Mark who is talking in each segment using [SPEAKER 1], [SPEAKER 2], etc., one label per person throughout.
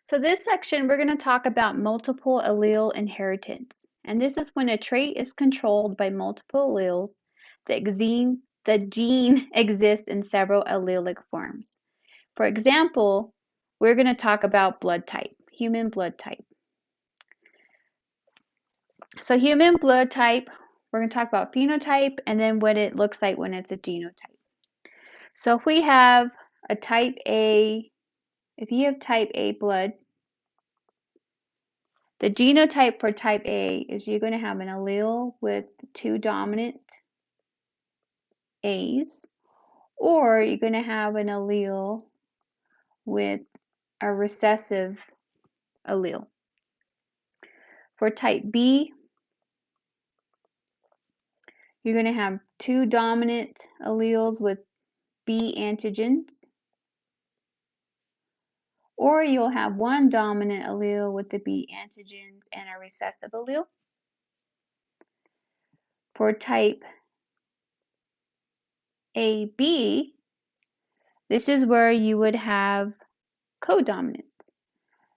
[SPEAKER 1] So this section, we're going to talk about multiple allele inheritance. And this is when a trait is controlled by multiple alleles. The gene exists in several allelic forms. For example, we're going to talk about blood type, human blood type. So human blood type, we're going to talk about phenotype and then what it looks like when it's a genotype. So if we have a type A, if you have type A blood, the genotype for type A is you're going to have an allele with 2 dominant A's, or you're going to have an allele with a recessive allele. For type B, you're going to have 2 dominant alleles with B antigens, or you'll have 1 dominant allele with the B antigens and a recessive allele. For type AB, this is where you would have codominance.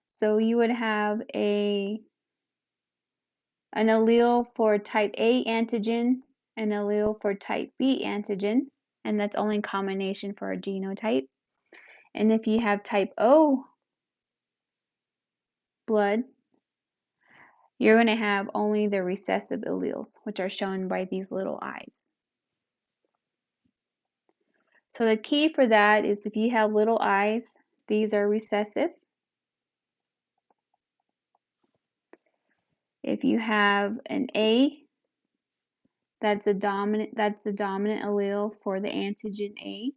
[SPEAKER 1] So you would have an allele for type A antigen, an allele for type B antigen, and that's only combination for a genotype. And if you have type O blood, you're going to have only the recessive alleles, which are shown by these little eyes. So the key for that is if you have little eyes, these are recessive. If you have an A, that's a dominant allele for the antigen A.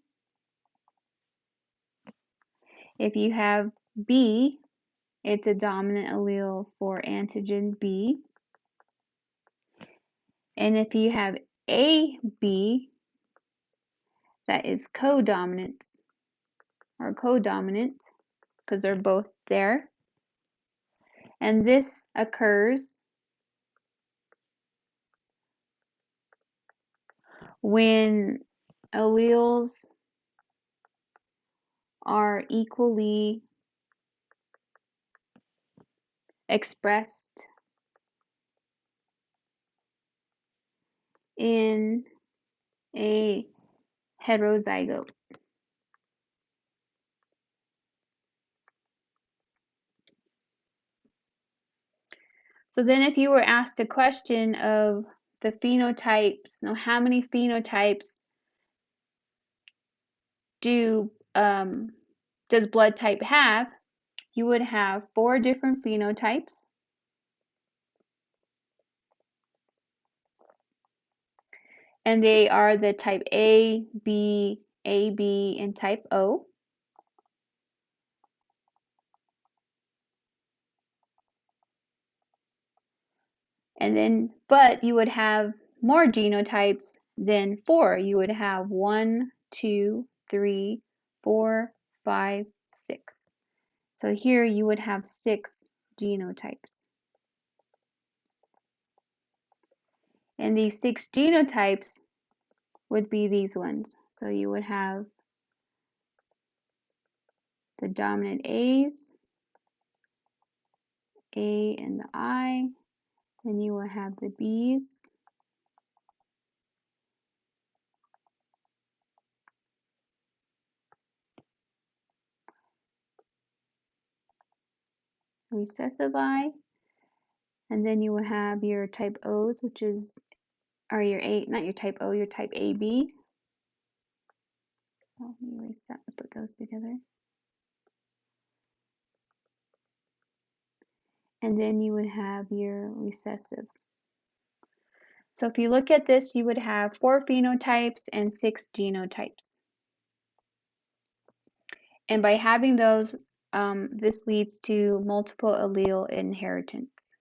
[SPEAKER 1] If you have B, it's a dominant allele for antigen B. And if you have AB, that is codominant because they're both there. And this occurs when alleles are equally expressed in a heterozygote. So then if you were asked a question of the phenotypes, how many phenotypes does blood type have? You would have 4 different phenotypes. And they are the type A, B, AB, and type O. And then, but you would have more genotypes than 4. You would have 1, 2, 3, 4, 5, 6. So here you would have 6 genotypes. And these 6 genotypes would be these ones. So you would have the dominant A's, A and the I, then you will have the B's, recessive I, and then you will have your type O's, which is, or your A, not your type O, your type AB. Let me erase that and put those together. And then you would have your recessive. So if you look at this, you would have 4 phenotypes and 6 genotypes. And by having those, this leads to multiple allele inheritance.